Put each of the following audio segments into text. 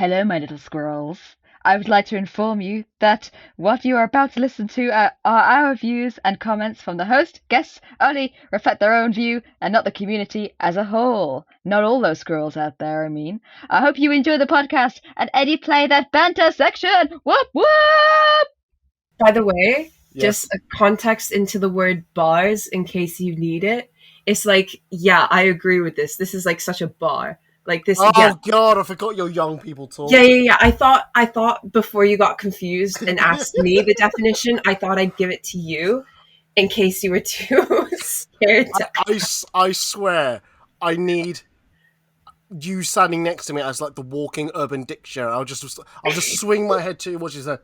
Hello, my little squirrels. I would like to inform you that what you are about to listen to are our views and comments from the host. Guests only reflect their own view and not the community as a whole. Not all those squirrels out there, I mean. I hope you enjoy the podcast and Eddie play that banter section. Whoop whoop! By the way, Yes. just a context into the word bars in case you need it. It's like, yeah, I agree with this. This is like such a bar. Like this. Oh Yeah. God, I forgot your young people talk. Yeah. I thought before you got confused and asked me the definition, I thought I'd give it to you in case you were too scared to. I swear, I need you standing next to me as like the walking urban dictionary. I'll just swing my head to you. What you say?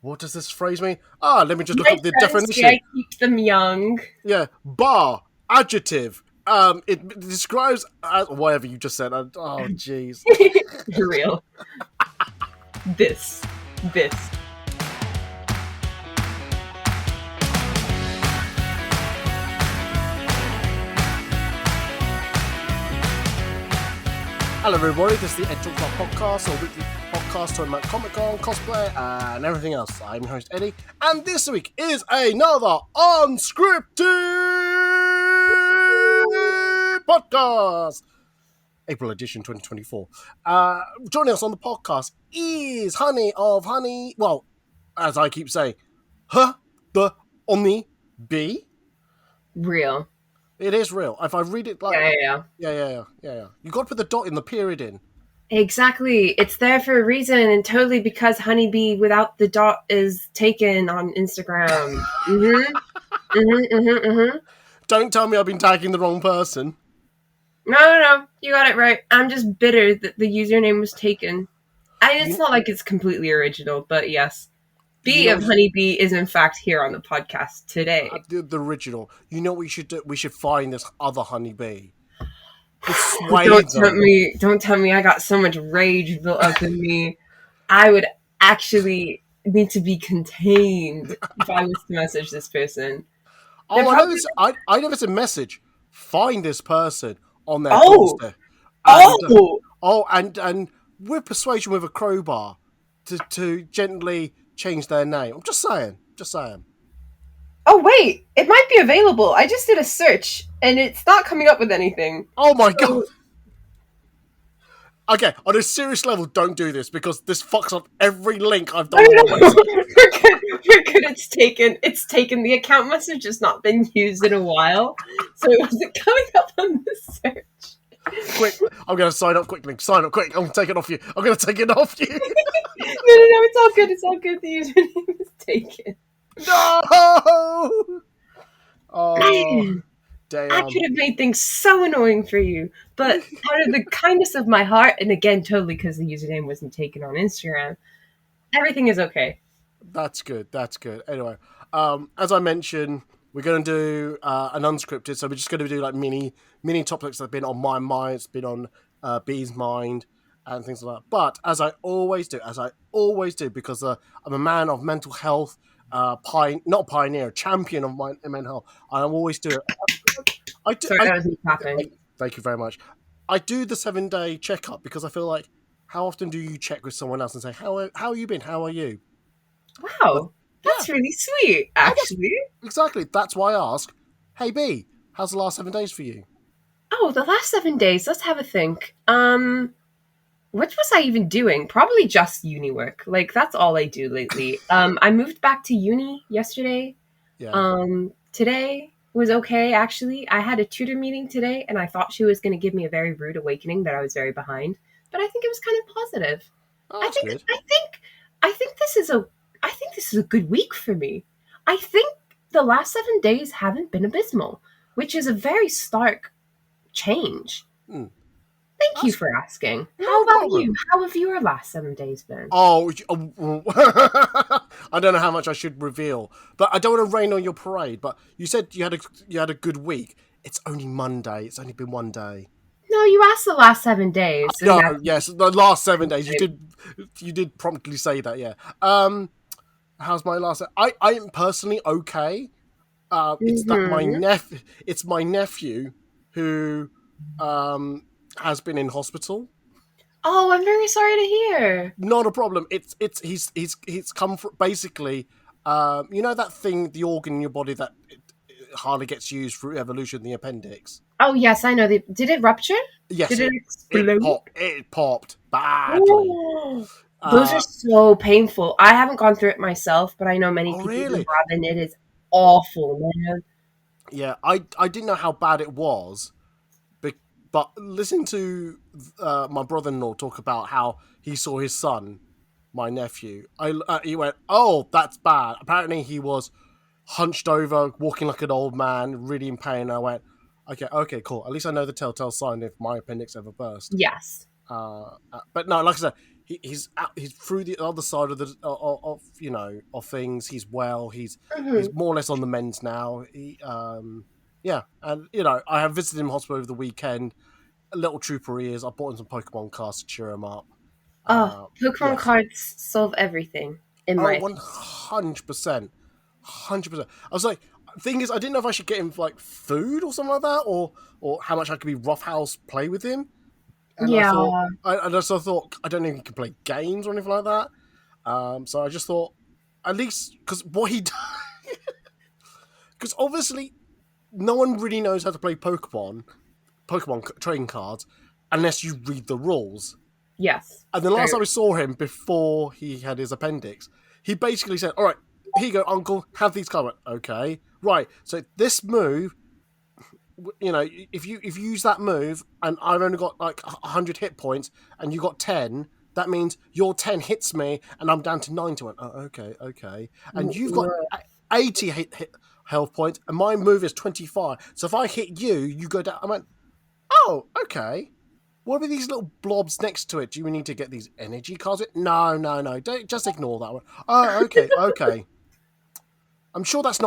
What does this phrase mean? Let me just look up the definition. Yeah, keep them young. Yeah, bar, adjective. It describes whatever you just said. Oh, jeez. For real. This. Hello, everybody. This is the Ed Talk About Podcast, a weekly podcast talking about Comic Con, cosplay, and everything else. I'm your host Eddie, and this week is another Unscripted podcast, April edition 2024. Joining us on the podcast is Honey of Honey. Well, as I keep saying, the Omni Bee. Real. It is real. If I read it like Yeah. You got to put the dot in the period in. Exactly. It's there for a reason, and totally because honeybee without the dot is taken on Instagram. Don't tell me I've been tagging the wrong person. No. You got it right. I'm just bitter that the username was taken. And it's not like it's completely original, but yes. B of Honeybee is in fact here on the podcast today. The original. You know what we should do? We should find this other honeybee. Don't tell me I got so much rage built up in me. I would actually need to be contained if I was to message this person. I know it's a message. Find this person on their doorstep. And with persuasion with a crowbar to gently change their name. I'm just saying. Oh wait, it might be available. I just did a search and it's not coming up with anything. Oh my god. Okay, on a serious level, don't do this because this fucks up every link I've done. You're good. It's taken. The account must have just not been used in a while, so it wasn't coming up on the search. Quick, I'm going to sign up quickly. Sign up quick. I'm going to take it off you. No, It's all good. The username is taken. No! Oh, damn. I could have made things so annoying for you, but out of the kindness of my heart, and again, totally because the username wasn't taken on Instagram, everything is okay. That's good. Anyway, as I mentioned, we're going to do an unscripted, so we're just going to do like mini topics that have been on my mind, it's been on B's mind, and things like that. But as I always do, because I'm a man of mental health, champion of my mental health, I always do it. Thank you very much. I do the 7-day checkup because I feel like, how often do you check with someone else and say, how you been? How are you? Wow, that's really sweet, actually. Exactly. That's why I ask, hey B, how's the last 7 days for you? Oh, the last 7 days. Let's have a think. What was I even doing? Probably just uni work. Like, that's all I do lately. I moved back to uni yesterday. Yeah. Today was okay, actually. I had a tutor meeting today, and I thought she was going to give me a very rude awakening that I was very behind. But I think it was kind of positive. Oh, that's good. I think this is a good week for me. I think the last 7 days haven't been abysmal, which is a very stark change. Thank you for asking. How about you? How have your last 7 days been? Oh, I don't know how much I should reveal, but I don't want to rain on your parade. But you said you had a good week. It's only Monday. It's only been 1 day. No, you asked the last 7 days. No, yes, the last 7 days. You did promptly say that. Yeah. How's my last? I am personally okay. It's that my nephew who has been in hospital. Oh, I'm very sorry to hear. Not a problem. He's come from basically, you know that thing, the organ in your body that it hardly gets used through evolution, the appendix. Oh, yes, I know. Did it rupture? Yes, Did it it explode? popped. It popped badly. Oh, those are Uh, so painful. I haven't gone through it myself, but I know many oh people who really? have, and it is awful, man. Yeah, I didn't know how bad it was, but listening to my brother-in-law talk about how he saw his son, my nephew, he went, "Oh, that's bad." Apparently, he was hunched over, walking like an old man, really in pain. I went, "Okay, cool. At least I know the telltale sign if my appendix ever burst." Yes. But no, like I said, he's through the other side of of things. He's well. He's Hmm. more or less on the mend now. Yeah, and I have visited him in hospital over the weekend. A little trooper he is. I bought him some Pokemon cards to cheer him up. Oh, Pokemon Yes. cards solve everything, in Oh, my opinion. 100%. 100%. I was like, thing is, I didn't know if I should get him like food or something like that, or how much I could be roughhouse play with him. And I Yeah. thought, I don't think he can play games or anything like that. So I just thought, at least because what he, because obviously no one really knows how to play Pokemon trading cards, unless you read the rules. Yes. And the last time we saw him before he had his appendix, he basically said, "All right, here you go, Uncle. Have these cards." Okay, right. So this move, if you use that move, and I've only got like 100 hit points, and you got 10, that means your 10 hits me, and I'm down to 90. I went, oh, okay. And you've got 80 health points, and my move is 25. So if I hit you, you go down. I went, oh, okay. What about these little blobs next to it? Do we need to get these energy cards? No. Don't just ignore that one. Oh, okay. I'm sure that's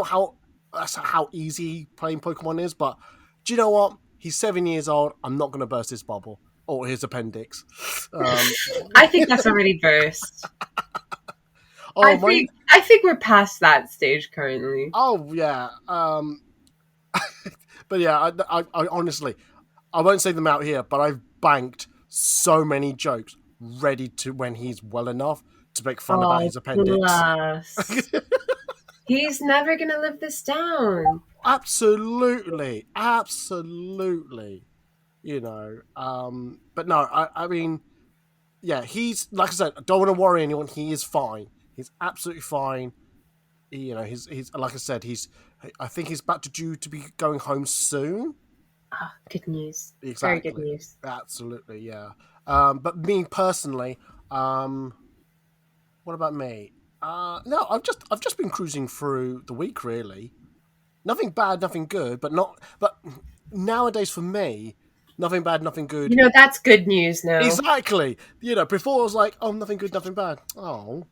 how easy playing Pokemon is, but do you know what? He's 7 years old. I'm not going to burst his bubble or his appendix. I think that's already burst. Oh, I think we're past that stage currently. Oh yeah. But yeah, I honestly, I won't say them out here, but I've banked so many jokes ready to when he's well enough to make fun about his appendix. Bless. He's never gonna live this down. Absolutely. But no, I mean, yeah, he's, like I said, I don't want to worry anyone. He is fine. He's absolutely fine. He's like I said, I think he's about to due to be going home soon. Ah, good news. Exactly. Very good news. Absolutely, yeah. But me personally, what about me? No, I've just been cruising through the week, really. Nothing bad, nothing good, but nowadays for me, nothing bad, nothing good. That's good news now. Exactly. Before I was like, oh, nothing good, nothing bad. Oh.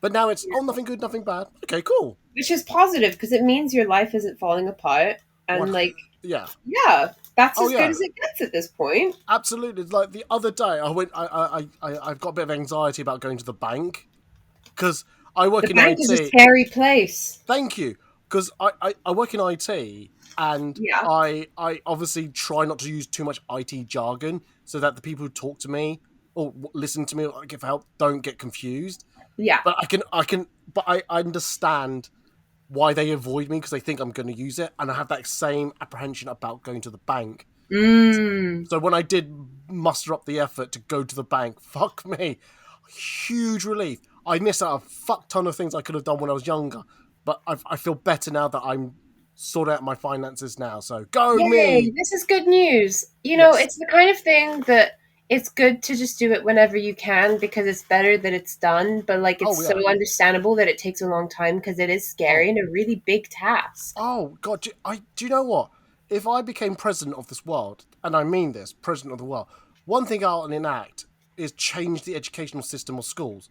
But now it's, oh, nothing good, nothing bad. Okay, cool. Which is positive because it means your life isn't falling apart. And yeah, that's as good as it gets at this point. Absolutely. Like the other day, I've got a bit of anxiety about going to the bank because I work in IT. The bank is a scary place. Thank you. Because I work in IT and I obviously try not to use too much IT jargon so that the people who talk to me or listen to me or give help don't get confused. Yeah. But I understand why they avoid me because they think I'm going to use it, and I have that same apprehension about going to the bank. So when I did muster up the effort to go to the bank, fuck me, huge relief. I missed out a fuck ton of things I could have done when I was younger, but I feel better now that I'm sorted out my finances now. So go me! This is good news. It's the kind of thing that it's good to just do it whenever you can because it's better that it's done. But it's so understandable that it takes a long time because it is scary and a really big task. Oh God, do you know what? If I became president of this world, and I mean this, president of the world, one thing I'll enact is change the educational system of schools.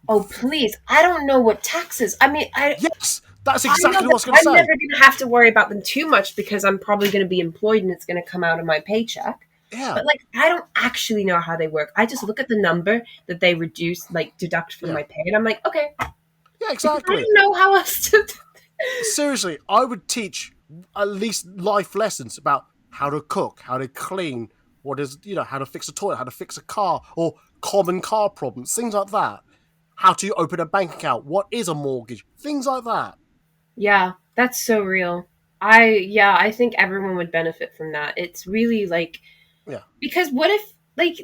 Oh please! I don't know what taxes. I mean, yes, that's exactly what I was going to say. I'm never going to have to worry about them too much because I'm probably going to be employed and it's going to come out of my paycheck. Yeah. But I don't actually know how they work. I just look at the number that they reduce, deduct from my pay, and I'm like, okay. Yeah, exactly. I don't know how else to. Seriously, I would teach at least life lessons about how to cook, how to clean, what is, how to fix a toilet, how to fix a car, or common car problems, things like that. How to open a bank account, what is a mortgage, things like that. Yeah, that's so real. I think everyone would benefit from that. It's really like, Yeah. because what if, like,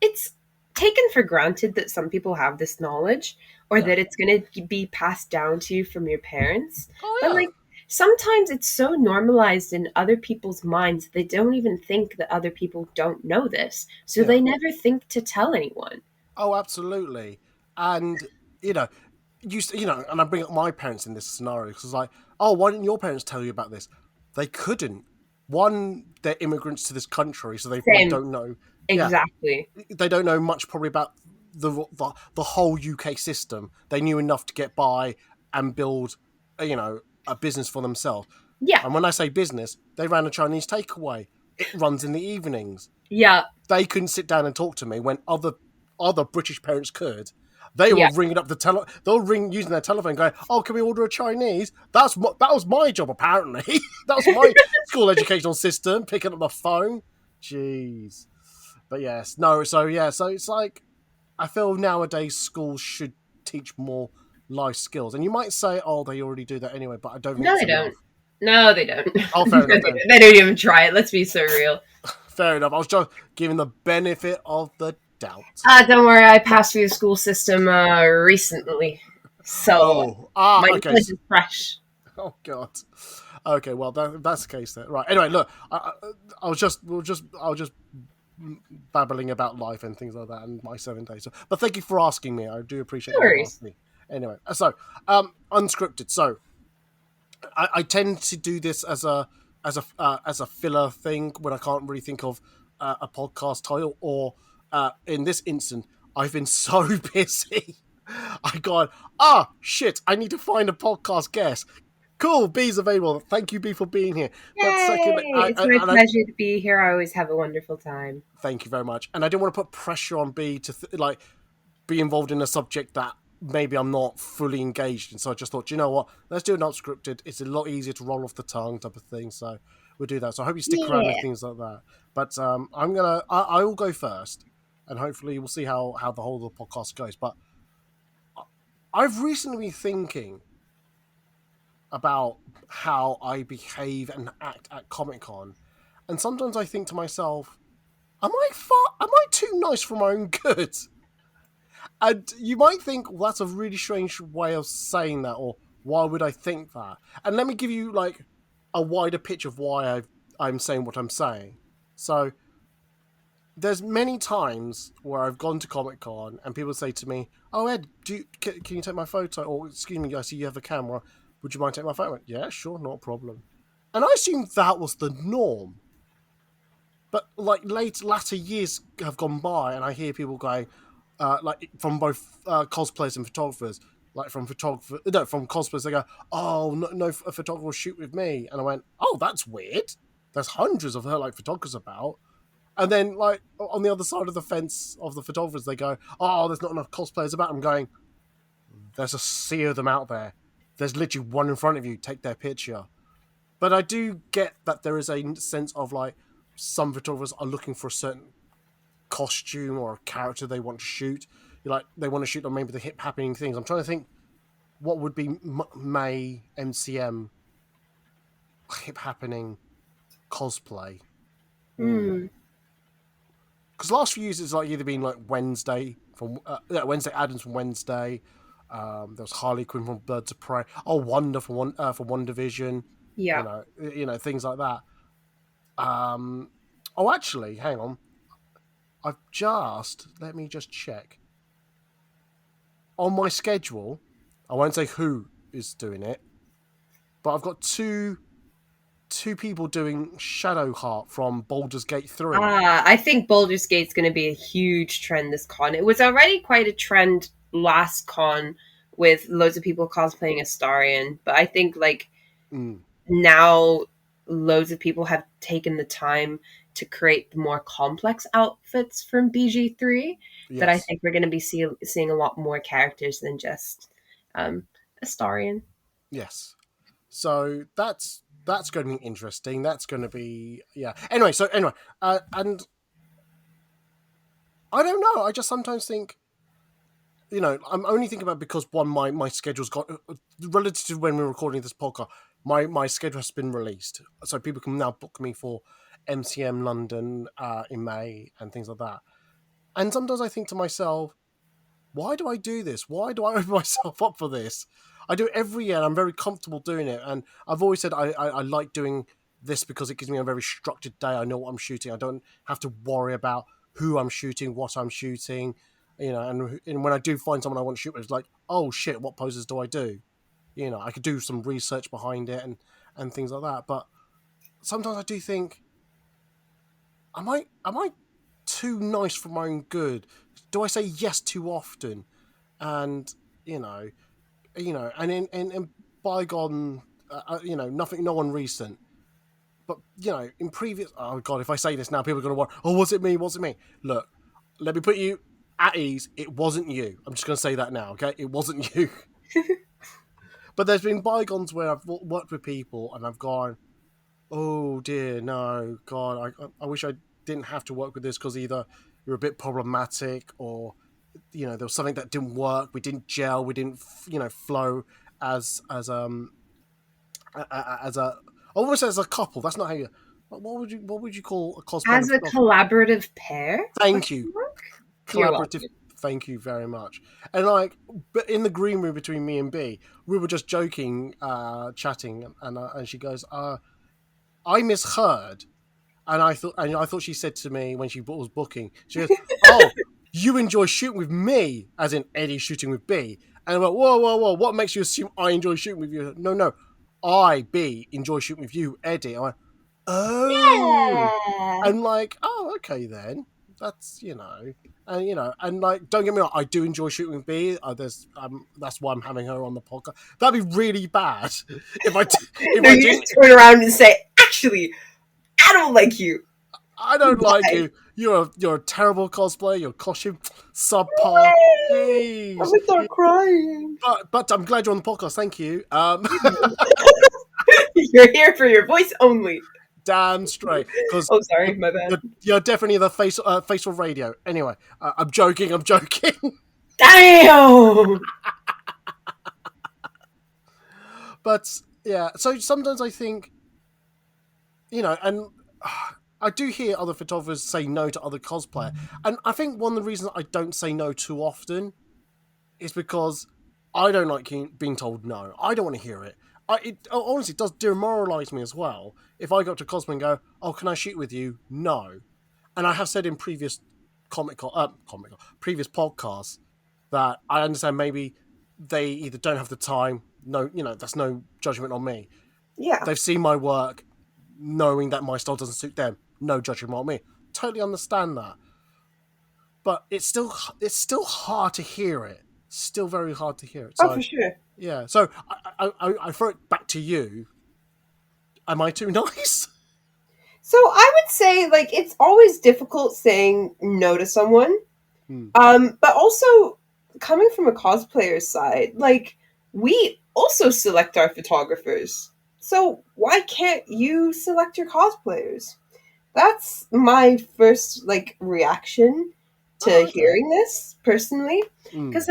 it's taken for granted that some people have this knowledge, or Yeah. that it's going to be passed down to you from your parents. Oh But yeah. like, sometimes it's so normalized in other people's minds that they don't even think that other people don't know this. So Yeah. they never think to tell anyone. Oh, absolutely. And you know, and I bring up my parents in this scenario because it's like, oh, why didn't your parents tell you about this? They couldn't. One, they're immigrants to this country, so they probably Same. don't know. Yeah, Exactly. they don't know much probably about the whole UK system. They knew enough to get by and build, a business for themselves. Yeah. And when I say business, they ran a Chinese takeaway. It runs in the evenings. Yeah. They couldn't sit down and talk to me when other British parents could. They Yeah. were ringing up they'll ring using their telephone, going, "Oh, can we order a Chinese?" That was my job apparently. That was my school educational system, picking up the phone. Jeez, but yes, no. So yeah, so it's like I feel nowadays schools should teach more life skills, and you might say, "Oh, they already do that anyway," but I don't think No, it's they enough. don't. No, they don't. Oh, fair enough then. They don't even try it. Let's be so real. Fair enough. I was just giving the benefit of the doubt. Don't worry. I passed through the school system recently, so my Okay. knowledge is fresh. Oh God. Okay, well that's the case then. Right. Anyway, look, I was just babbling about life and things like that and my 7 days. So, but thank you for asking me. I do appreciate No you worries. asking me. Anyway, so unscripted. So I tend to do this as a filler thing when I can't really think of a podcast title, or in this instant, I've been so busy. I got shit. I need to find a podcast guest. Cool, B's available. Thank you, B, for being here. But second, Yay! It's my pleasure to be here. I always have a wonderful time. thank you very much. And I didn't want to put pressure on B to be involved in a subject that maybe I'm not fully engaged in. So I just thought, you know what? Let's do it not scripted. It's a lot easier to roll off the tongue type of thing. So we'll do that. So I hope you stick around and Yeah. things like that. But I will go first, and hopefully we'll see how the whole of the podcast goes. But I've recently been thinking about how I behave and act at Comic Con, and sometimes I think to myself, am I too nice for my own good? And you might think, well, that's a really strange way of saying that, or why would I think that? And let me give you like a wider picture of why I'm saying what I'm saying. So there's many times where I've gone to Comic Con and people say to me, "Oh Ed, can you take my photo?" Or "Excuse me, I see you have a camera. Would you mind taking my photo?" I went, "Yeah, sure, not a problem." And I assumed that was the norm. But like latter years have gone by, and I hear people going, like from both cosplayers and photographers, like from cosplayers, they go, "Oh, no, a photographer will shoot with me," and I went, "Oh, that's weird. There's hundreds of her like photographers about." And then like on the other side of the fence of the photographers, they go, "Oh, there's not enough cosplayers about." I'm going, "There's a sea of them out there. There's literally one in front of you. Take their picture." But I do get that there is a sense of like some photographers are looking for a certain costume or a character they want to shoot. Like they want to shoot on maybe the hip happening things. I'm trying to think what would be May MCM hip happening cosplay. Hmm. Because last few years it's like either been like Wednesday Wednesday Addams from Wednesday. There was Harley Quinn from Birds of Prey. Oh, Wonder from One Division. Yeah. Things like that. Oh, actually, hang on. Let me just check. On my schedule, I won't say who is doing it, but I've got two people doing Shadowheart from Baldur's Gate 3. I think Baldur's Gate's going to be a huge trend this con. It was already quite a trend last con with loads of people cosplaying Astarion, but I think like now loads of people have taken the time to create the more complex outfits from BG3 that I think we're going to be seeing a lot more characters than just Astarion. Yes. So that's that's going to be interesting. That's going to be Anyway, and I don't know. I just sometimes think, I'm only thinking about because my schedule's got relative to when we're recording this podcast. My schedule has been released, so people can now book me for MCM London in May and things like that. And sometimes I think to myself, why do I do this? Why do I open myself up for this? I do it every year and I'm very comfortable doing it. And I've always said I like doing this because it gives me a very structured day. I know what I'm shooting. I don't have to worry about who I'm shooting, what I'm shooting, and when I do find someone I want to shoot with, it's like, oh shit, what poses do I do? I could do some research behind it and things like that. But sometimes I do think, am I too nice for my own good? Do I say yes too often? And and in bygone, nothing, no one recent, but in previous. Oh god, if I say this now, people are going to wonder. Oh, was it me? Was it me? Look, let me put you at ease. It wasn't you. I'm just going to say that now. Okay, it wasn't you. But there's been bygones where I've worked with people and I've gone, oh dear, no, God, I wish I didn't have to work with this because either you're a bit problematic or there was something that didn't work, we didn't gel, we didn't flow as a almost as a couple. That's not how you. What would you call a cosplay? As a collaborative pair? Thank you. Collaborative. Thank you very much. And but in the green room between me and B, we were just joking, chatting, and she goes, I misheard, and I thought she said to me when she was booking, she goes, "Oh, you enjoy shooting with me," as in Eddie shooting with B. And I went, whoa, what makes you assume I enjoy shooting with you? No, I, B, enjoy shooting with you, Eddie. I went, oh, Yeah. and oh, okay then. That's and don't get me wrong, I do enjoy shooting with B. That's why I'm having her on the podcast. That'd be really bad if I just turn around and say, actually, I don't like you. I don't like you. You're a terrible cosplayer. Your costume subpar. Please. I'm gonna start crying. But I'm glad you're on the podcast. Thank you. You're here for your voice only. Damn straight. Oh, sorry, my bad. You're definitely the face of radio. Anyway, I'm joking. Damn. But yeah, so sometimes I think, and I do hear other photographers say no to other cosplay, and I think one of the reasons I don't say no too often is because I don't like being told no. I don't want to hear it. Honestly, it does demoralise me as well if I go to cosplay and go, "Oh, can I shoot with you?" No, and I have said in previous previous podcasts that I understand maybe they either don't have the time. No, that's no judgment on me. Yeah, they've seen my work, knowing that my style doesn't suit them. No judgment on me. Totally understand that, but it's still hard to hear it. Still very hard to hear it. So, for sure. Yeah. So I throw it back to you. Am I too nice? So I would say it's always difficult saying no to someone. But also coming from a cosplayer's side, we also select our photographers. So why can't you select your cosplayers? That's my first reaction to hearing this personally, because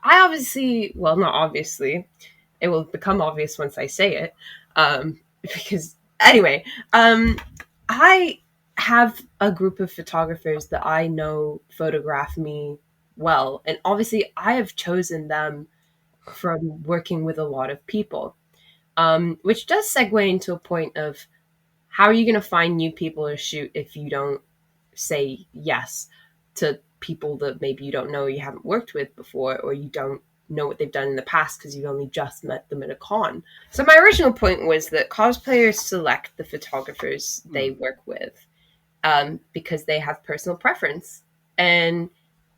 I obviously, well, not obviously, it will become obvious once I say it, because anyway, I have a group of photographers that I know photograph me well, and obviously I have chosen them from working with a lot of people, which does segue into a point of how are you going to find new people to shoot if you don't say yes to people that maybe you don't know, you haven't worked with before, or you don't know what they've done in the past because you've only just met them at a con. So my original point was that cosplayers select the photographers they work with because they have personal preference. And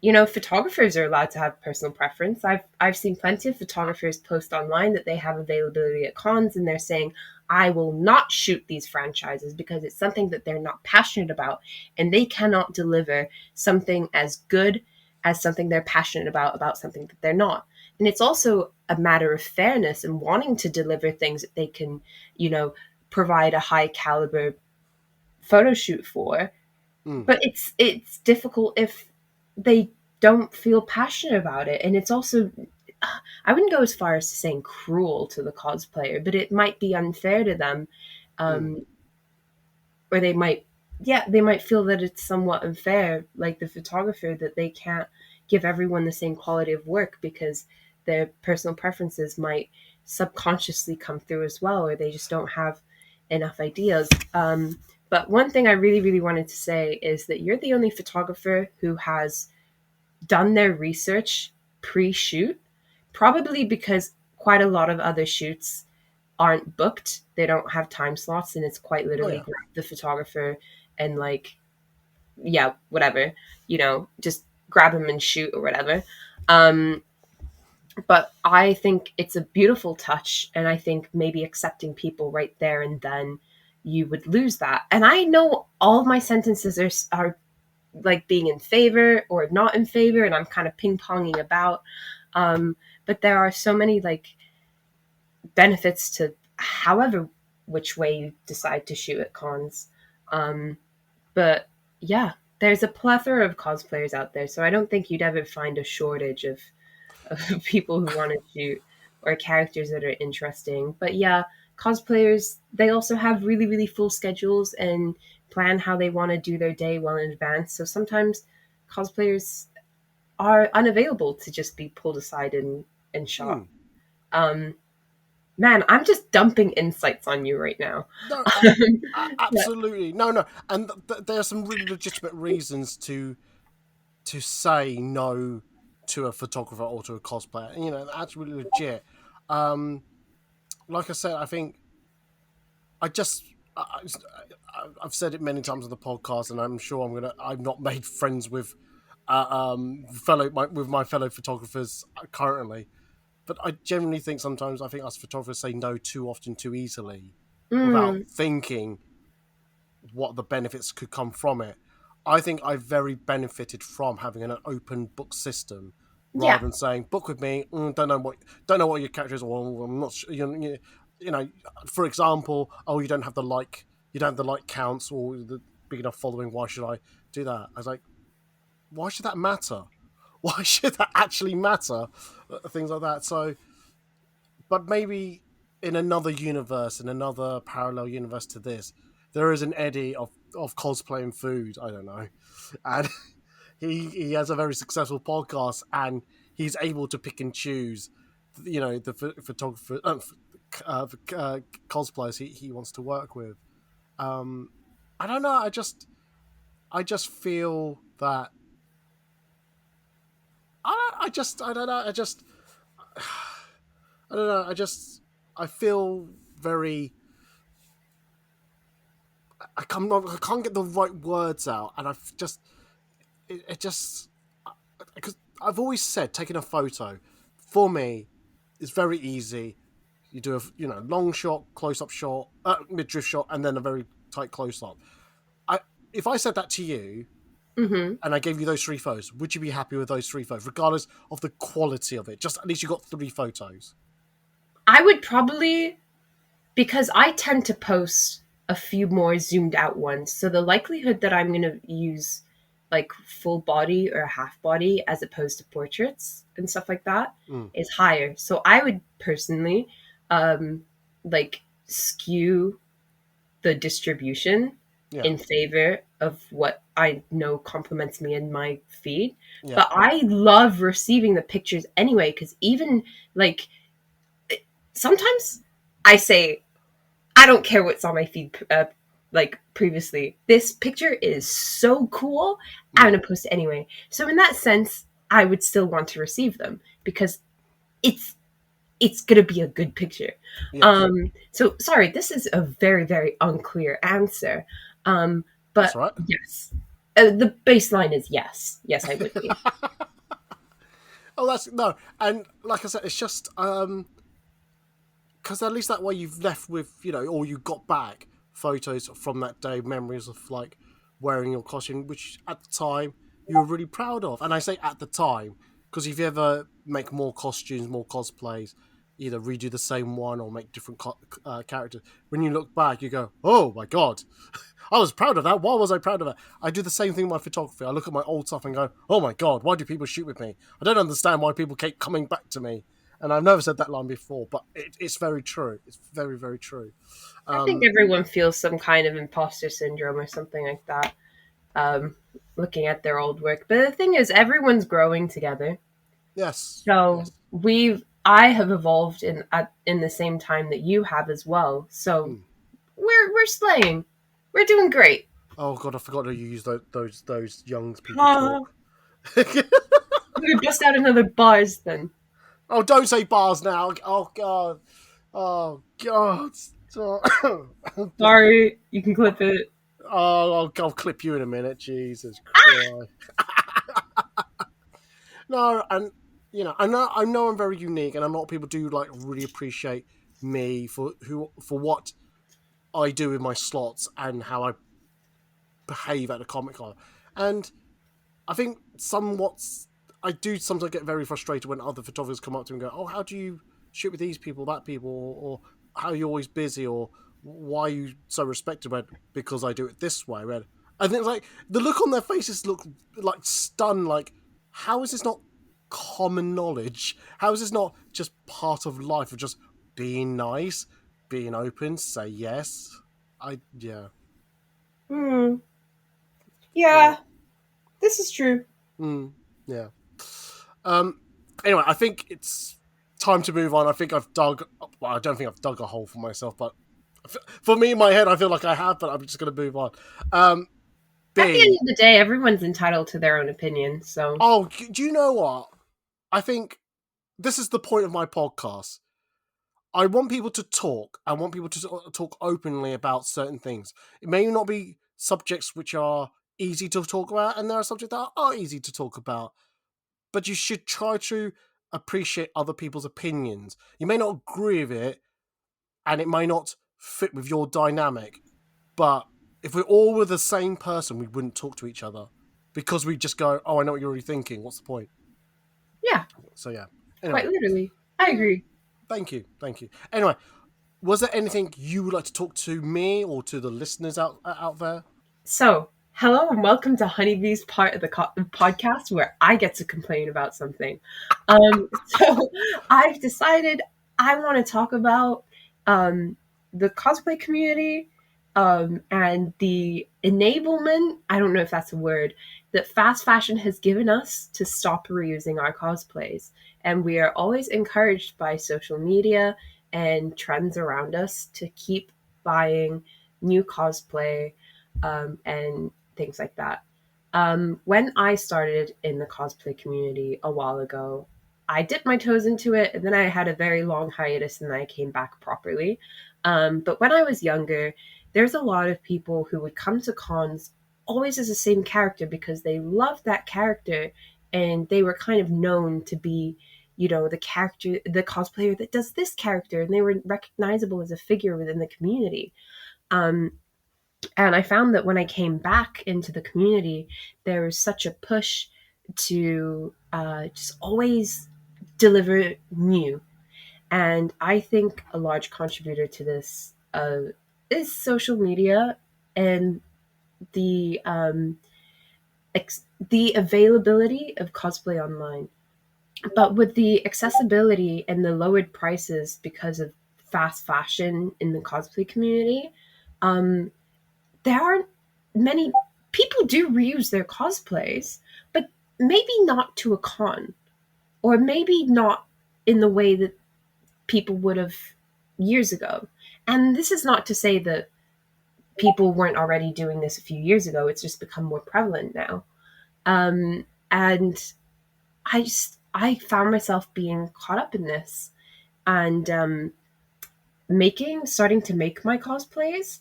photographers are allowed to have personal preference. I've seen plenty of photographers post online that they have availability at cons and they're saying, I will not shoot these franchises because it's something that they're not passionate about, and they cannot deliver something as good as something they're passionate about something that they're not. and it's also a matter of fairness and wanting to deliver things that they can, you know, provide a high caliber photo shoot for. But it's difficult if they don't feel passionate about it. And it's also, I wouldn't go as far as to saying cruel to the cosplayer, but it might be unfair to them. Or they might, yeah, they might feel that it's somewhat unfair, like the photographer, that they can't give everyone the same quality of work because their personal preferences might subconsciously come through as well, or they just don't have enough ideas. But one thing I really, really wanted to say is that you're the only photographer who has done their research pre-shoot, probably because quite a lot of other shoots aren't booked. They don't have time slots, and it's quite literally grab the photographer and like, yeah, whatever, you know, just grab him and shoot or whatever. But I think it's a beautiful touch, and I think maybe accepting people right there and then, you would lose that. And I know all of my sentences are like being in favor or not in favor, and I'm kind of ping-ponging about. But there are so many like benefits to however which way you decide to shoot at cons. But yeah, there's a plethora of cosplayers out there, so I don't think you'd ever find a shortage of people who want to shoot or characters that are interesting. But yeah, cosplayers, they also have really, really full schedules and plan how they want to do their day well in advance. So sometimes cosplayers are unavailable to just be pulled aside and shot. Man, I'm just dumping insights on you right now. No, absolutely. No. And there are some really legitimate reasons to say no to a photographer or to a cosplayer. You know, that's really legit. Like I said, I think I've said it many times on the podcast, and I'm sure I'm not made friends with my fellow photographers currently, but I generally think sometimes I think us photographers say no too often, too easily, without thinking what the benefits could come from it. I think I very benefited from having an open book system rather than saying book with me. Don't know what your character is, or I'm not sure. You know, for example, you don't have the like counts or the big enough following. Why should I do that? I was like, why should that matter? Why should that actually matter? Things like that. So, but maybe in another universe, in another parallel universe to this, there is an Eddie of cosplaying food. I don't know, and he has a very successful podcast, and he's able to pick and choose, you know, the photographer, cosplayers he wants to work with. I don't know. I just feel that. I don't know. I don't know. I feel very. I can't get the right words out, and it just because I've always said taking a photo for me is very easy. You do a long shot, close up shot, mid drift shot, and then a very tight close up. If I said that to you, and I gave you those 3 photos, would you be happy with those 3 photos, regardless of the quality of it? Just at least you got 3 photos. I would probably, because I tend to post a few more zoomed out ones, so the likelihood that I'm going to use like full body or half body as opposed to portraits and stuff like that is higher. So I would personally like skew the distribution in favor of what I know compliments me in my feed. Yeah. But I love receiving the pictures anyway, because even like sometimes I say, I don't care what's on my feed like previously. This picture is so cool. I'm going to post it anyway. So in that sense, I would still want to receive them because it's going to be a good picture. Yes. So sorry, this is a very, very unclear answer. But that's right. Yes, the baseline is yes. Yes, I would be. And like I said, it's just because at least that way you've left with, or you got back photos from that day, memories of like wearing your costume, which at the time you were really proud of. And I say at the time, Because if you ever make more costumes, more cosplays, either redo the same one or make different characters, when you look back, you go, "Oh my god, I was proud of that. Why was I proud of that?" I do the same thing with my photography. I look at my old stuff and go, "Oh my god, why do people shoot with me? I don't understand why people keep coming back to me." And I've never said that line before, but it's very true. It's very, very true. I think everyone feels some kind of imposter syndrome or something like that, um, looking at their old work. But the thing is, everyone's growing together. Yes. So Yes. I have evolved in the same time that you have as well. So we're slaying. We're doing great. Oh god, I forgot to use those young people Ah. talk. We bust out another bars then. Oh, don't say bars now. Oh god. Oh god. Sorry, you can clip it. Oh, I'll clip you in a minute. Jesus Christ. No, and I know I'm very unique, and a lot of people do like really appreciate me for what I do with my slots and how I behave at a Comic Con. And I think I do sometimes get very frustrated when other photographers come up to me and go, "Oh, how do you shoot with these people, that people, or how are you always busy, or why are you so respected?" Because I do it this way. I think like the look on their faces look like stunned, like how is this not common knowledge? How is this not just part of life of just being nice, being open, say yes? Yeah. Yeah, this is true. Yeah. Anyway, I think it's time to move on. I think I've dug. Well, I don't think I've dug a hole for myself, but for me in my head, I feel like I have. But I'm just going to move on. At the end of the day, everyone's entitled to their own opinion. So, do you know what? I think this is the point of my podcast. I want people to talk. I want people to talk openly about certain things. It may not be subjects which are easy to talk about, and there are subjects that are easy to talk about. But you should try to appreciate other people's opinions. You may not agree with it, and it may not fit with your dynamic, but if we all were the same person, we wouldn't talk to each other because we just go, "Oh, I know what you're already thinking. What's the point?" yeah. So yeah. Anyway, quite literally. I agree. Thank you. Anyway, was there anything you would like to talk to me or to the listeners out there? So, hello and welcome to Honeybee's part of the podcast where I get to complain about something. So, I've decided I want to talk about the cosplay community and the enablement, I don't know if that's a word, that fast fashion has given us to stop reusing our cosplays. And we are always encouraged by social media and trends around us to keep buying new cosplay and things like that. When I started in the cosplay community a while ago, I dipped my toes into it, and then I had a very long hiatus, and then I came back properly. But when I was younger, there's a lot of people who would come to cons always as the same character because they loved that character, and they were kind of known to be, the character, the cosplayer that does this character, and they were recognizable as a figure within the community. And I found that when I came back into the community, there was such a push to just always deliver new. And I think a large contributor to this is social media and the the availability of cosplay online. But with the accessibility and the lowered prices because of fast fashion in the cosplay community, there aren't many people do reuse their cosplays, but maybe not to a con, or maybe not in the way that people would have years ago. And this is not to say that people weren't already doing this a few years ago. It's just become more prevalent now. And I found myself being caught up in this and starting to make my cosplays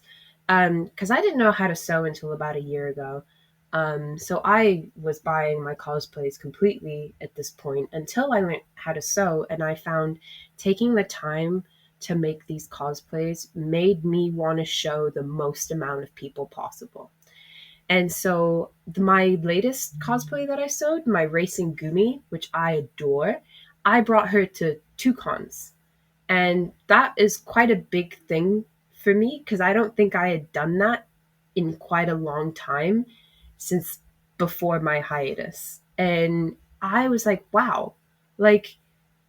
because I didn't know how to sew until about a year ago. So I was buying my cosplays completely at this point until I learned how to sew, and I found taking the time to make these cosplays made me want to show the most amount of people possible. And so my latest cosplay that I sewed, my Racing Gumi, which I adore, I brought her to 2 cons. And that is quite a big thing for me because I don't think I had done that in quite a long time since before my hiatus. And I was like, wow, like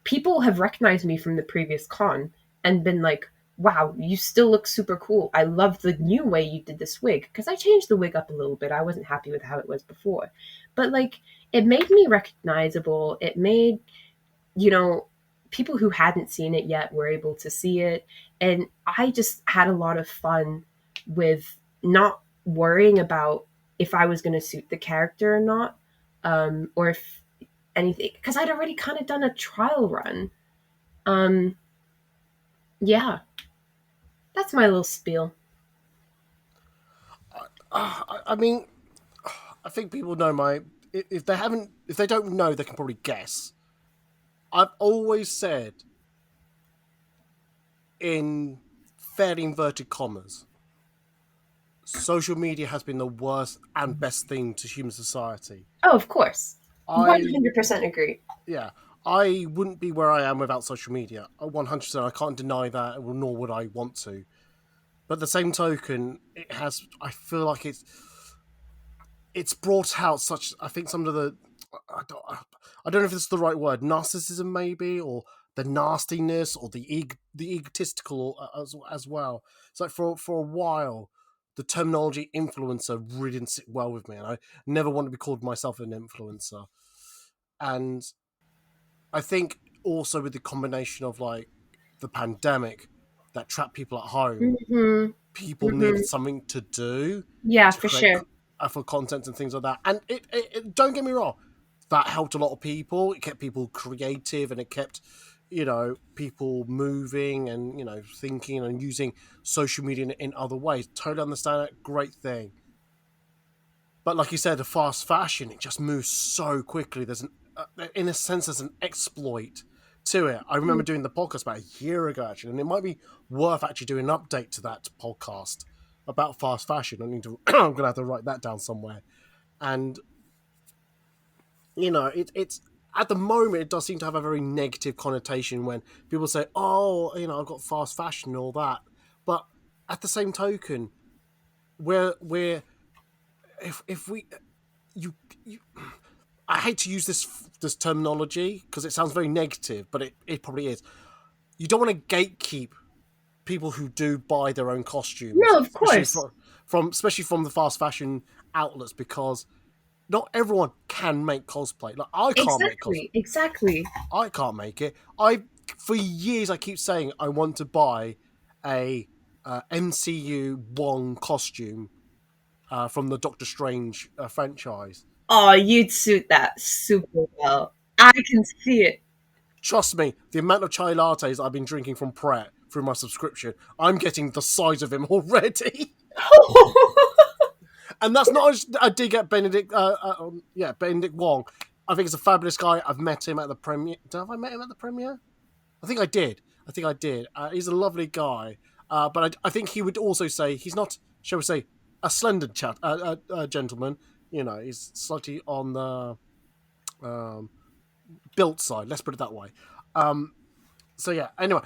people have recognized me from the previous con and been like, wow, you still look super cool. I love the new way you did this wig because I changed the wig up a little bit. I wasn't happy with how it was before. But like it made me recognizable. It made, you know, people who hadn't seen it yet were able to see it. And I just had a lot of fun with not worrying about if I was going to suit the character or not, or if anything, because I'd already kind of done a trial run. Um, yeah, that's my little spiel. I mean, I think people know my. If they don't know, they can probably guess. I've always said, in fairly inverted commas, social media has been the worst and best thing to human society. Oh, of course. I 100% agree. Yeah, I wouldn't be where I am without social media. 100%. I can't deny that, nor would I want to. But at the same token, it has. I feel like it's brought out such. I think some of the. I don't know if it's the right word. Narcissism, maybe, or the nastiness, or the egotistical as well. It's like for a while, the terminology influencer really didn't sit well with me, and I never wanted to be called myself an influencer. And I think also with the combination of like the pandemic that trapped people at home, Mm-hmm. people Mm-hmm. needed something to do Yeah, to for create sure. for content and things like that. And it don't get me wrong, that helped a lot of people. It kept people creative, and it kept people moving and thinking and using social media in other ways. Totally understand that. Great thing. But like you said, the fast fashion, it just moves so quickly. There's in a sense, there's an exploit to it. I remember doing the podcast about a year ago, actually, and it might be worth actually doing an update to that podcast about fast fashion. I'm gonna have to write that down somewhere. And it's at the moment it does seem to have a very negative connotation when people say, "Oh, I've got fast fashion and all that," but at the same token, we're if we you I hate to use this terminology because it sounds very negative, but it probably is. You don't want to gatekeep people who do buy their own costumes, No, of especially course. especially from the fast fashion outlets, because not everyone can make cosplay. Like I can't make cosplay. Exactly. I can't make it. For years I keep saying I want to buy a MCU Wong costume from the Doctor Strange franchise. Oh, you'd suit that super well. I can see it. Trust me, the amount of chai lattes I've been drinking from Pret through my subscription, I'm getting the size of him already. And that's not a dig at Benedict. Benedict Wong. I think he's a fabulous guy. I've met him at the premiere. Have I met him at the premiere? I think I did. He's a lovely guy. But I think he would also say he's not, shall we say, a slender gentleman. He's slightly on the built side. Let's put it that way. So yeah. Anyway,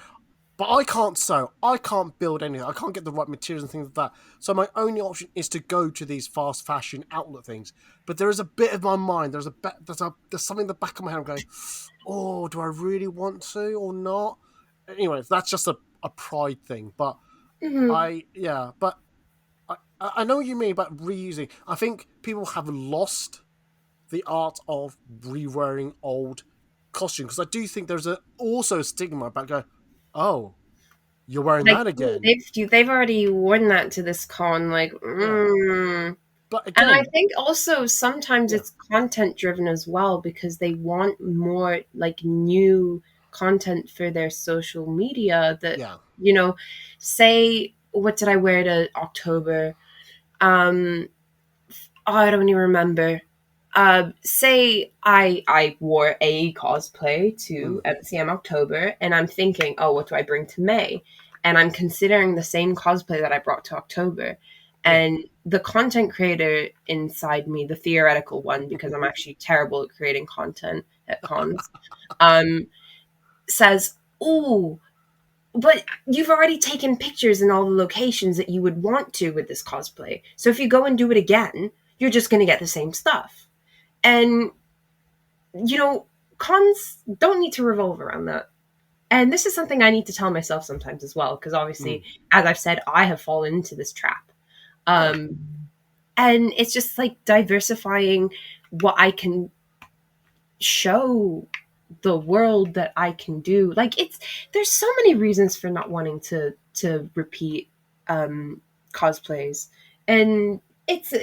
but I can't sew. I can't build anything. I can't get the right materials and things like that. So my only option is to go to these fast fashion outlet things. But there is a bit of my mind. There's something in the back of my head. I'm going, oh, do I really want to or not? Anyway, that's just a pride thing. But Mm-hmm. but I know what you mean about reusing. I think people have lost the art of re-wearing old costumes, because I do think there's also a stigma about going, oh, you're wearing Like that again. they've already worn that to this con. Like, Yeah. But And I again, think also sometimes yeah, it's content driven as well because they want more like new content for their social media that, yeah, say, what did I wear to October? I don't even remember. Say I wore a cosplay to mm, MCM October, and I'm thinking, oh, what do I bring to May? And I'm considering the same cosplay that I brought to October, And the content creator inside me, the theoretical one, because I'm actually terrible at creating content at cons, says, "Ooh, but you've already taken pictures in all the locations that you would want to with this cosplay. So if you go and do it again, you're just going to get the same stuff." And, cons don't need to revolve around that. And this is something I need to tell myself sometimes as well, because obviously, as I've said, I have fallen into this trap. And it's just like diversifying what I can show the world that I can do. Like, there's so many reasons for not wanting to repeat cosplays, and it's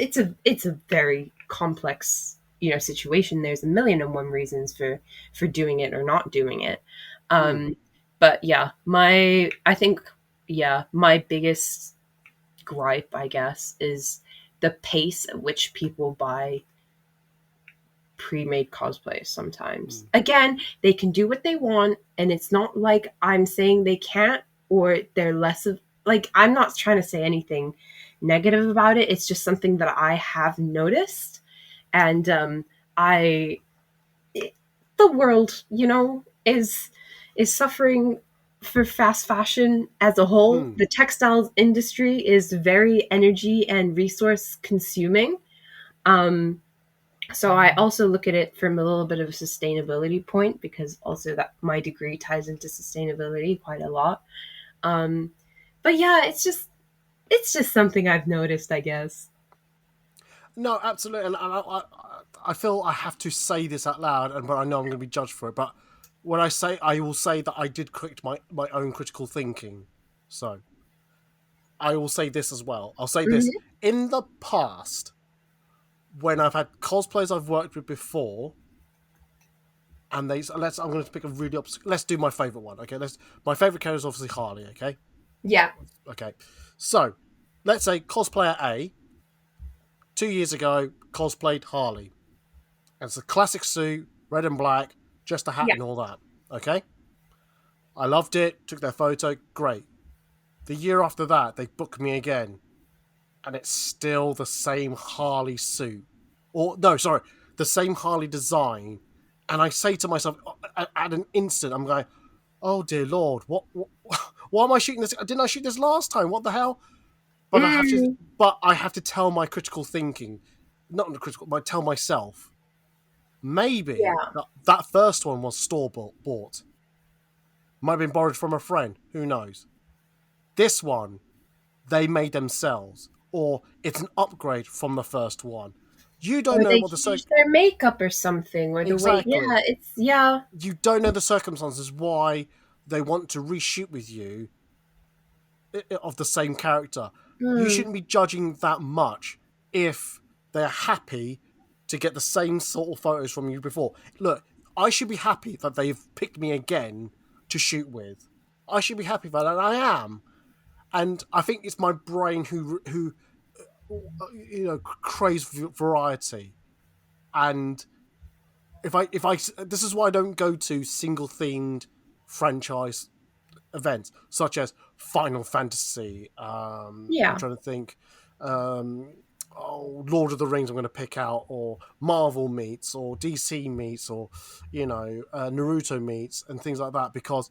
a very complex situation. There's a million and one reasons for doing it or not doing it. But yeah, my biggest gripe, I guess, is the pace at which people buy pre-made cosplays sometimes. Again, they can do what they want, and it's not like I'm saying they can't or they're less of, like, I'm not trying to say anything negative about it. It's just something that I have noticed. And the world, is suffering for fast fashion as a whole. The textiles industry is very energy and resource consuming. So I also look at it from a little bit of a sustainability point, because also that my degree ties into sustainability quite a lot. But yeah, it's just something I've noticed, I guess. No, absolutely, and I feel I have to say this out loud, but I know I'm going to be judged for it. But when I will say that I did correct my own critical thinking. So I will say this as well. I'll say this: in the past, when I've had cosplayers I've worked with before, and I'm going to pick a really let's do my favorite one. Okay, my favorite character is obviously Harley. Okay. Yeah. Okay. So let's say cosplayer A 2 years ago cosplayed Harley. And it's a classic suit, red and black, just a hat and all that. Okay? I loved it, took their photo, great. The year after that, they booked me again. And it's still the same Harley suit. The same Harley design. And I say to myself, at an instant, I'm going, oh dear Lord, what why am I shooting this? Didn't I shoot this last time? What the hell? But I have to tell my critical thinking, not the critical, but tell myself, maybe that first one was store bought. Might have been borrowed from a friend. Who knows? This one, they made themselves, or it's an upgrade from the first one. You don't know what their makeup or something, or the way. Yeah, You don't know the circumstances why they want to reshoot with you of the same character. You shouldn't be judging that much if they're happy to get the same sort of photos from you before. Look, I should be happy that they've picked me again to shoot with. I should be happy for that, and I am. And I think it's my brain who craves variety. And if I this is why I don't go to single themed franchise events such as Final Fantasy. I'm trying to think. Lord of the Rings I'm going to pick out, or Marvel meets, or DC meets, or Naruto meets, and things like that, because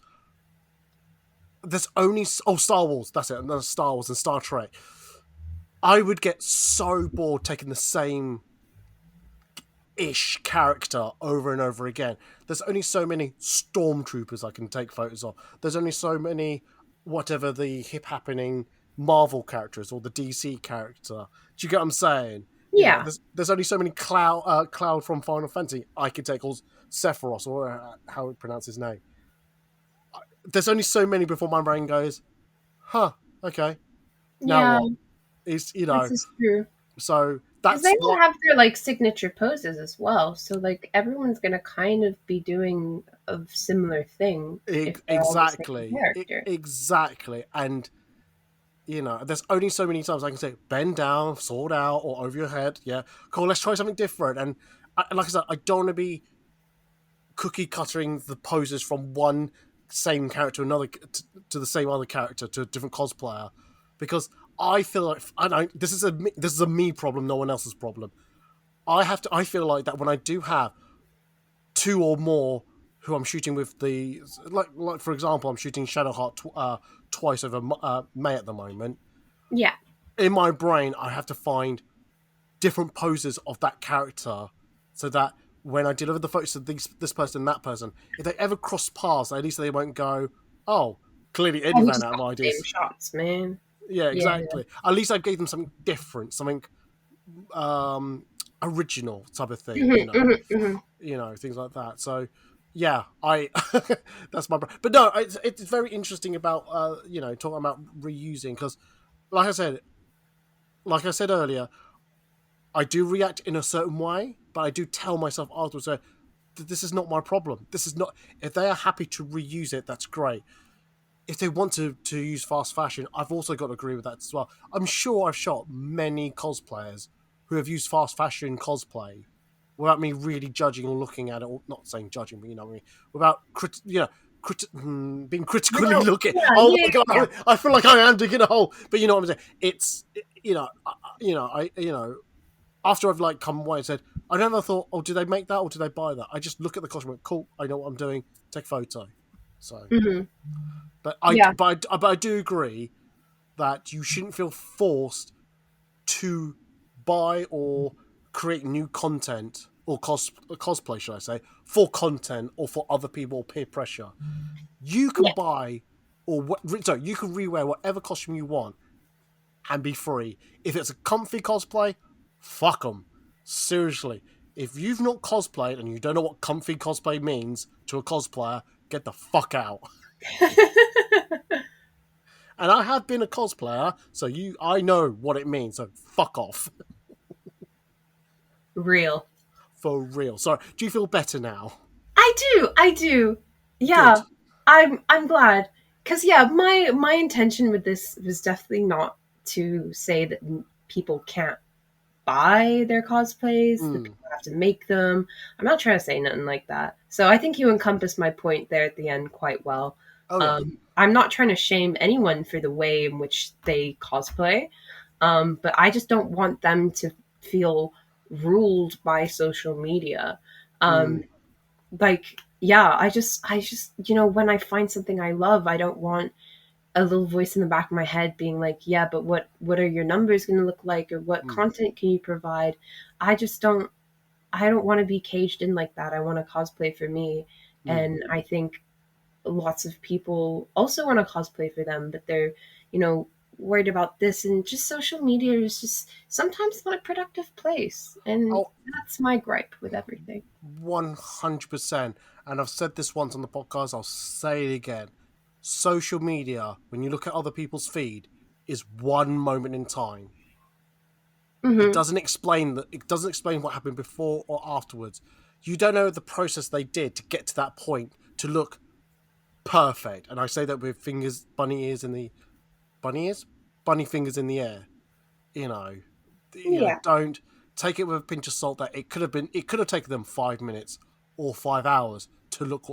there's only Star Wars. That's it. And then Star Wars and Star Trek. I would get so bored taking the same ish character over and over again. There's only so many stormtroopers I can take photos of. There's only so many whatever the hip happening Marvel characters or the DC character. Do you get what I'm saying? Yeah. There's only so many Cloud from Final Fantasy I could take, or Sephiroth, or how it pronounce his name. There's only so many before my brain goes, huh, okay. Now what? This is true. So that's they all have their signature poses as well. So everyone's gonna kind of be doing a similar thing. Exactly. And there's only so many times I can say bend down, sword out, or over your head. Yeah, cool. Let's try something different. And like I said, I don't want to be cookie cuttering the poses from one same character to another to the same other character to a different cosplayer, because I feel like this is a me problem, no one else's problem. I feel like that when I do have two or more who I'm shooting with like for example, I'm shooting Shadowheart twice over May at the moment. Yeah. In my brain, I have to find different poses of that character so that when I deliver the photos to this person and that person, if they ever cross paths, at least they won't go, oh, clearly Eddie Oh, we ran just out of got the same ideas. shots, man. Yeah, Yeah. exactly. At least I gave them something different, something original type of thing, things like that. So yeah, I that's my but no, it's very interesting about talking about reusing, because like I said earlier, I do react in a certain way, but I do tell myself afterwards that this is not my problem. This is not, if they are happy to reuse it, that's great. If they want to use fast fashion, I've also got to agree with that as well. I'm sure I've shot many cosplayers who have used fast fashion cosplay without me really judging or looking at it, or not saying judging, but you know what I mean, without being critically looking. Yeah, Oh yeah, my god, yeah. I feel like I am digging a hole. But you know what I'm saying? It's after I've like come away and said, I never thought, oh, did they make that or did they buy that? I just look at the costume and cool, I know what I'm doing, take a photo. So, but Yeah. I do agree that you shouldn't feel forced to buy or create new content or cosplay, should I say, for content or for other people or peer pressure. You can Yeah. buy you can rewear whatever costume you want and be free. If it's a comfy cosplay, fuck them. Seriously. If you've not cosplayed and you don't know what comfy cosplay means to a cosplayer, get the fuck out. And I have been a cosplayer, so I know what it means, so fuck off. Real. For real. Sorry, do you feel better now? I do. Good. Yeah. I'm glad. Cause yeah, my intention with this was definitely not to say that people can't buy their cosplays, that people have to make them. I'm not trying to say nothing like that. So I think you encompassed my point there at the end quite well. Oh, yeah. I'm not trying to shame anyone for the way in which they cosplay, but I just don't want them to feel ruled by social media. Like, yeah, I just, when I find something I love, I don't want a little voice in the back of my head being like, yeah, but what are your numbers going to look like, or what content can you provide? I don't want to be caged in like that. I want to cosplay for me. And I think lots of people also want to cosplay for them, but they're, worried about this, and just social media is just sometimes not a productive place. And Oh, that's my gripe with everything. 100%. And I've said this once on the podcast, I'll say it again. Social media, when you look at other people's feed, is one moment in time. It doesn't explain what happened before or afterwards. You don't know the process they did to get to that point to look perfect. And I say that with bunny fingers in the air. Yeah. Don't take it with a pinch of salt that it could have taken them 5 minutes or 5 hours to look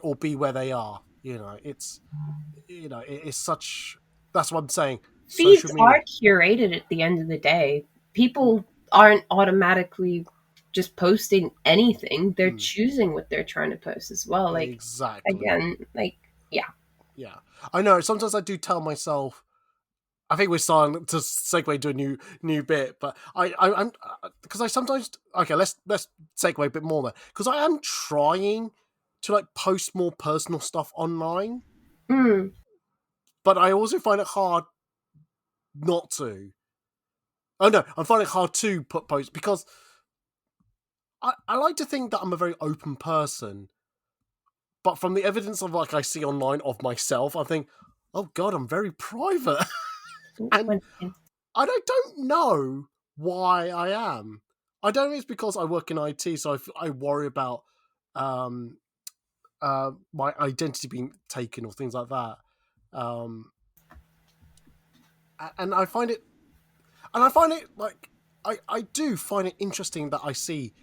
or be where they are. It's such. That's what I'm saying. Social Feeds media. are curated at the end of the day. People aren't automatically just posting anything. They're choosing what they're trying to post as well. Like, Exactly. again, like, yeah. Yeah, I know. Sometimes I do tell myself. I think we're starting to segue to a new bit, but I'm because I sometimes Let's segue a bit more there, because I am trying to like post more personal stuff online, but I also find it hard not to. Oh no, I'm finding it hard to put posts because I like to think that I'm a very open person, but from the evidence of like I see online of myself, I think, oh god, I'm very private, and Once again. I don't know why I am. I don't know if it's because I work in IT, so I worry about my identity being taken or things like that. And I find it, like I do find it interesting that I see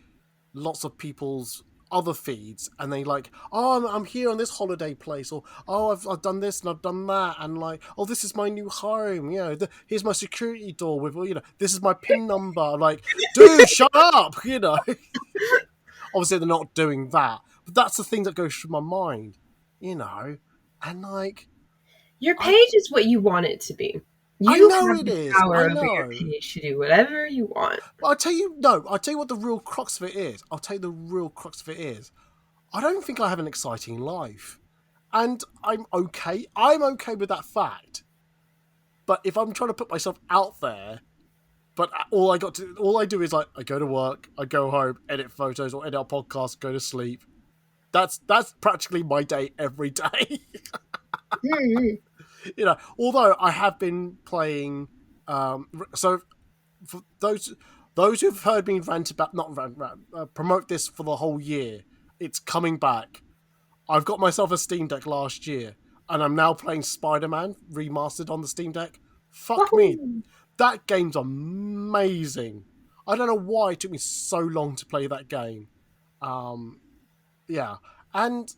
lots of people's other feeds, and they like, oh, I'm here on this holiday place, or oh, I've done this and I've done that, and like, oh, this is my new home, you know, here's my security door with, you know, this is my PIN number. I'm like, dude, shut up, you know. Obviously, they're not doing that, but that's the thing that goes through my mind, you know, and like, Your page is what you want it to be. I You know have it the is. power I over your know. page to do whatever you want. But I'll tell you what the real crux of it is. I'll tell you the real crux of it is. I don't think I have an exciting life. And I'm okay. I'm okay with that fact. But if I'm trying to put myself out there, but all I do is like, I go to work, I go home, edit photos or edit a podcast, go to sleep. That's practically my day every day. You know, although I have been playing, so for those who've heard me rant about, promote this for the whole year, it's coming back. I've got myself a Steam Deck last year, and I'm now playing Spider-Man remastered on the Steam Deck. Fuck me, Woohoo! that game's amazing. I don't know why it took me so long to play that game. Yeah, and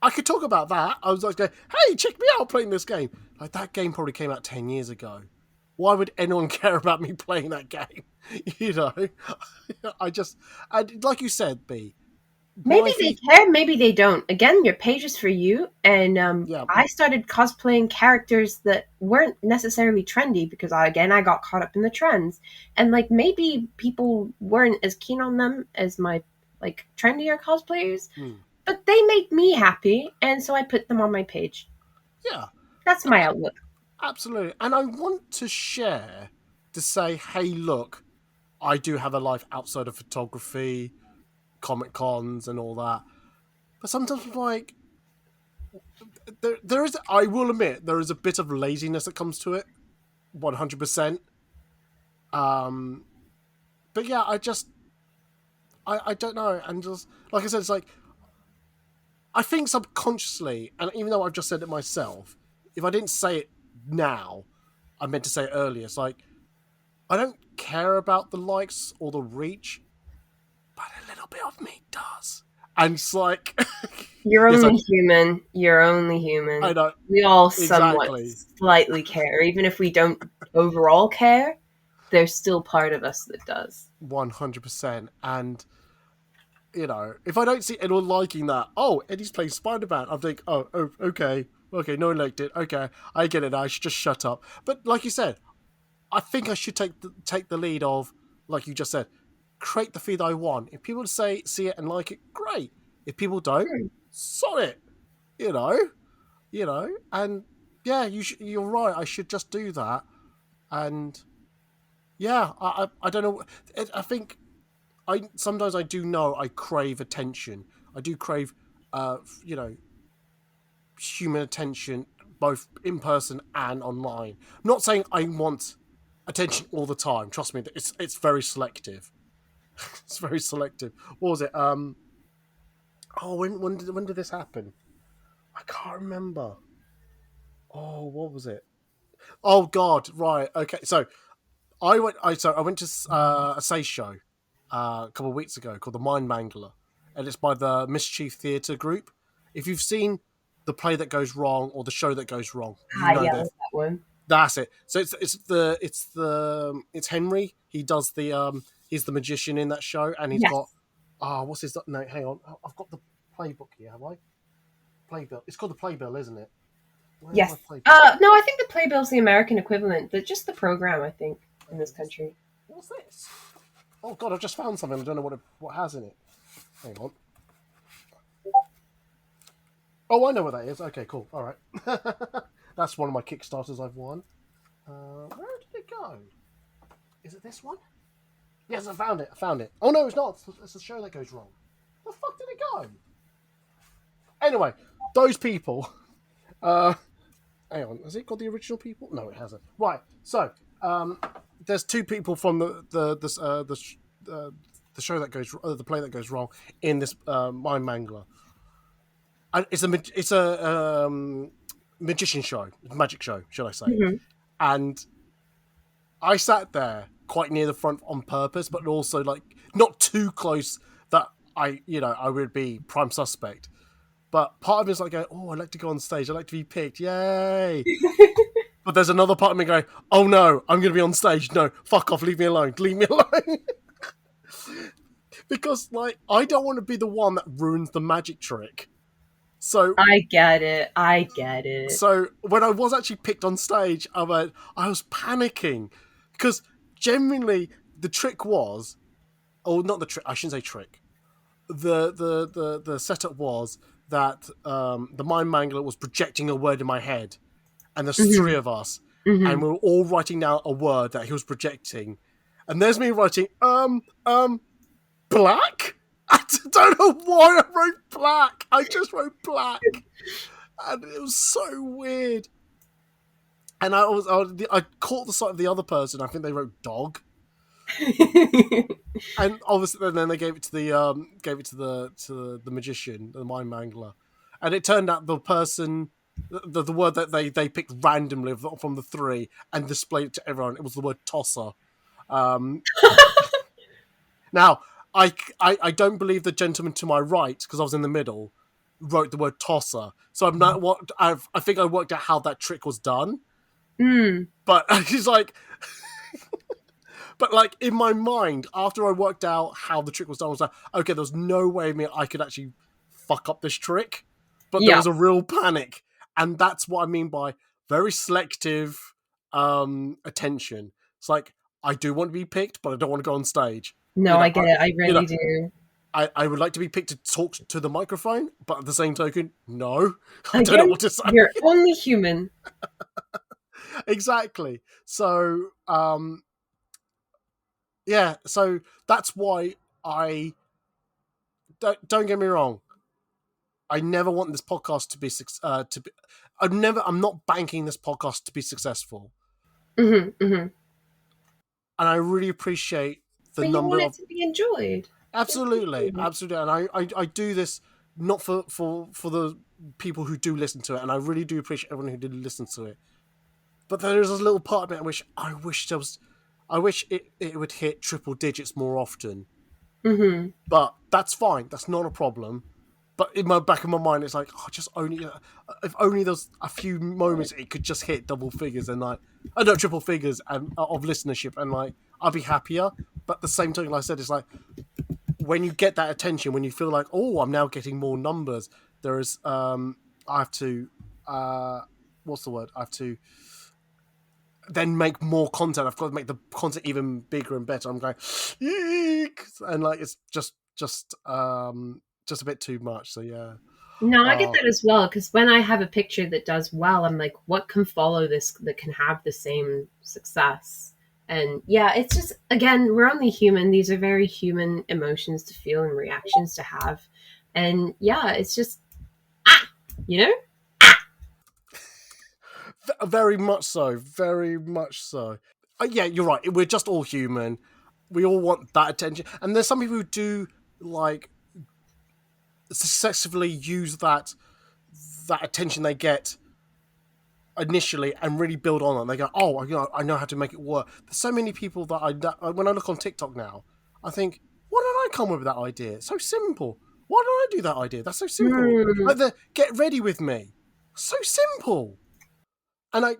I could talk about that. I was like, hey, check me out playing this game. Like, that game probably came out 10 years ago. Why would anyone care about me playing that game? You know? Like you said, B. Maybe they care, maybe they don't. Again, your page is for you. And Yeah. I started cosplaying characters that weren't necessarily trendy because, I got caught up in the trends. And, like, maybe people weren't as keen on them as my, like, trendier cosplayers. But they make me happy, and so I put them on my page. Yeah. That's my outlook. Absolutely. And I want to share to say, hey, look, I do have a life outside of photography, Comic Cons and all that. But sometimes I'm like, there is, I will admit, there is a bit of laziness that comes to it. 100%. But yeah, I don't know. And just, like I said, it's like, I think subconsciously, and even though I've just said it myself, if I didn't say it now, I meant to say it earlier. It's like, I don't care about the likes or the reach, but a little bit of me does. And it's like... You're only human. You're only human. I know. We all somewhat slightly care. Even if we don't overall care, there's still part of us that does. 100%. And, you know, if I don't see anyone liking that, oh, Eddie's playing Spider-Man, I'm thinking, oh, okay, no one liked it. Okay, I get it now. I should just shut up. But like you said, I think I should take the lead of, like you just said, create the feed I want. If people see it and like it, great. If people don't, sod it. You know, and yeah, you're right. I should just do that. And yeah, I don't know. I think sometimes I do know I crave attention. I do crave, you know, human attention, both in person and online. I'm not saying I want attention all the time. Trust me, it's very selective. It's very selective. What was it? When did this happen? I can't remember. Oh, what was it? Oh God, right. Okay, so I went to a Say show a couple of weeks ago called the Mind Mangler, and it's by the Mischief Theatre Group. If you've seen The Play That Goes Wrong or The Show That Goes Wrong, you know that one. That's it. So it's Henry. He does the he's the magician in that show, and he's got what's his no? Hang on, I've got the playbook here. Have I? Playbill. It's called the Playbill, isn't it? Yes. No, I think the Playbill's the American equivalent. Just the program, I think, in this country. What's this? Oh God, I've just found something. I don't know what has in it. Hang on. Oh, I know what that is. Okay, cool. All right. That's one of my Kickstarters I've won. Where did it go? Is it this one? Yes, I found it. Oh no, it's not. It's the Show That Goes Wrong. Where the fuck did it go? Anyway, those people. Hang on, has it got the original people? No, it hasn't. Right. So, there's two people from the show that goes, the play that goes wrong in this Mind Mangler. And it's a magician show, magic show, should I say? Mm-hmm. And I sat there quite near the front on purpose, but also like not too close that I would be prime suspect. But part of me is like, oh, I'd like to go on stage. I'd like to be picked. Yay! But there's another part of me going, oh no, I'm going to be on stage. No, fuck off. Leave me alone. Leave me alone. Because, like, I don't want to be the one that ruins the magic trick. So I get it. So when I was actually picked on stage, I was panicking because genuinely the trick was, or not the trick. I shouldn't say trick. The setup was that the mind mangler was projecting a word in my head, and there's three of us, and we were all writing down a word that he was projecting, and there's me writing black. I don't know why I wrote black. I just wrote black. And it was so weird. And I caught the sight of the other person. I think they wrote dog. And obviously, then they gave it to the magician, the mind mangler, and it turned out the person, the word that they picked randomly from the three and displayed it to everyone. It was the word tosser. Now, I don't believe the gentleman to my right, because I was in the middle, wrote the word tosser. So I'm not what I think I worked out how that trick was done. But he's like, but like in my mind, after I worked out how the trick was done, I was like, okay, there's no way I could actually fuck up this trick. But there was a real panic, and that's what I mean by very selective attention. It's like, I do want to be picked, but I don't want to go on stage. No, I get it. I really do. I would like to be picked to talk to the microphone, but at the same token, no. I don't know what to say. You're only human. Exactly. So, yeah. So that's why I don't get me wrong. I never want this podcast to be I'm not banking this podcast to be successful. And I really appreciate the number you want it to be enjoyed. Absolutely. And I do this not for the people who do listen to it, and I really do appreciate everyone who did listen to it. But there is a little part of me I wish it would hit triple digits more often. But that's fine. That's not a problem. But in my back of my mind, it's like, if only there's a few moments it could just hit double figures and triple figures and of listenership, and like I'll be happier. But at the same time, like I said, it's like when you get that attention, when you feel like, oh, I'm now getting more numbers. There is I have to what's the word? I have to then make more content. I've got to make the content even bigger and better. I'm going, eek! And like it's just a bit too much. So yeah. No, I get that as well, because when I have a picture that does well, I'm like, what can follow this that can have the same success? And yeah, it's just, again, we're only human. These are very human emotions to feel and reactions to have. And yeah, it's just, you know? Very much so. Very much so. Yeah, you're right. We're just all human. We all want that attention. And there's some people who do, like, successfully use that attention they get initially and really build on it. They go, oh, I know how to make it work. There's so many people that when I look on TikTok now, I think, why did I come up with that idea? It's so simple. Why did I do that idea? That's so simple. Like the get ready with me. So simple. And I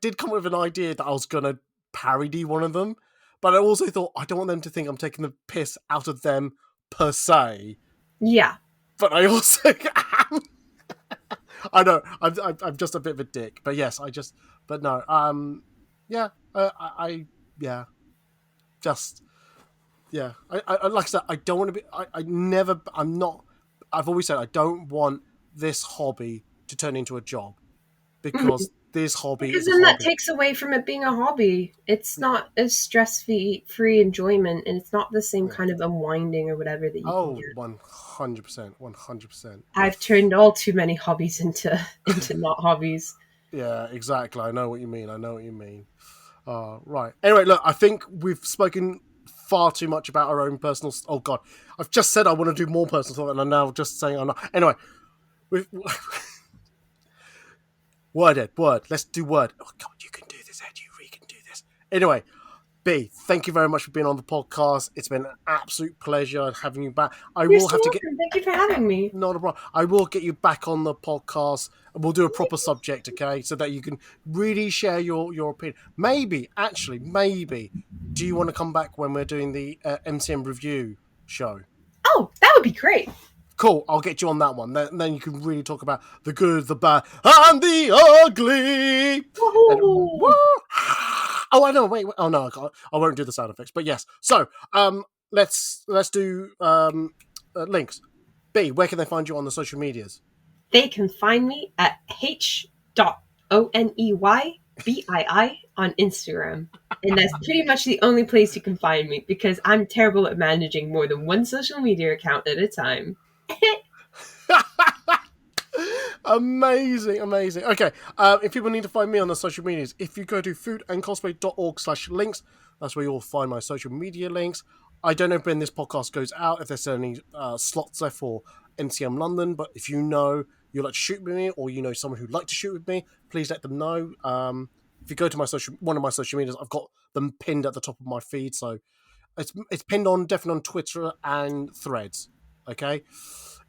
did come up with an idea that I was gonna parody one of them, but I also thought I don't want them to think I'm taking the piss out of them per se. Yeah. But I also am. I know I'm just a bit of a dick, but yes, like I like I said, I don't want to be. I've always said I don't want this hobby to turn into a job, because this hobby is a hobby. That takes away from it being a hobby. It's not a stress-free enjoyment, and it's not the same kind of unwinding or whatever that you can get. 100%. I've turned all too many hobbies into not hobbies. Yeah, exactly. I know what you mean. Right. Anyway, look, I think we've spoken far too much about our own personal... Oh, God. I've just said I want to do more personal stuff, and I'm now just saying I'm not. Anyway. Word. Let's do word. Oh, God, you can do this, Ed. You really can do this. Anyway, B, thank you very much for being on the podcast. It's been an absolute pleasure having you back. You're so welcome. Thank you for having me. Not a problem. I will get you back on the podcast and we'll do a proper subject, okay? So that you can really share your opinion. Maybe, do you want to come back when we're doing the MCM review show? Oh, that would be great. Cool, I'll get you on that one. Then you can really talk about the good, the bad, and the ugly. And, oh, I know. Wait. Oh no, I won't do the sound effects. But yes. So, let's do links. B, where can they find you on the social medias? They can find me at h.oneybii on Instagram. And that's pretty much the only place you can find me because I'm terrible at managing more than one social media account at a time. Amazing. Okay, if people need to find me on the social medias, if you go to foodandcosplay.org/links, that's where you'll find my social media links. I don't know when this podcast goes out, if there's any slots there for MCM London, but if you know you'd like to shoot with me, or you know someone who'd like to shoot with me, please let them know. If you go to one of my social medias, I've got them pinned at the top of my feed, so it's pinned definitely on Twitter and Threads. Okay.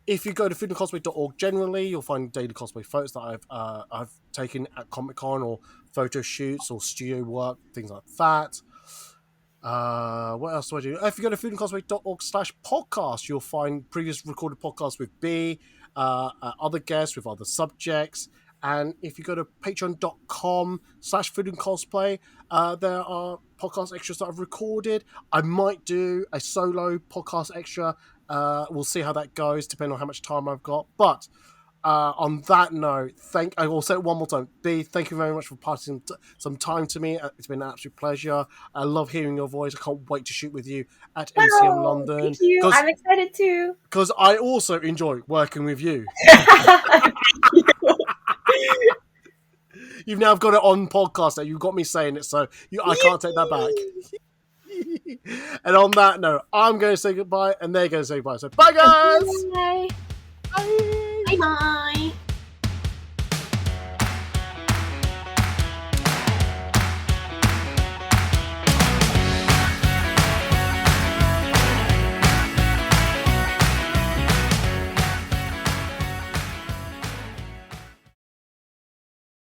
If you go to foodandcosplay.org generally, you'll find daily cosplay photos that I've taken at Comic-Con, or photo shoots or studio work, things like that. What else do I do? If you go to foodandcosplay.org/podcast, you'll find previous recorded podcasts with B, other guests with other subjects. And if you go to patreon.com/foodandcosplay, there are podcast extras that I've recorded. I might do a solo podcast extra. We'll see how that goes, depending on how much time I've got. But on that note, I will say it one more time. B, thank you very much for passing some time to me. It's been an absolute pleasure. I love hearing your voice. I can't wait to shoot with you at MCM London. Thank you. I'm excited too. Because I also enjoy working with you. You've now got it on podcast that you've got me saying it, so I can't take that back. And on that note, I'm going to say goodbye and they're going to say goodbye. So bye, guys. Bye. Bye. Bye. Bye.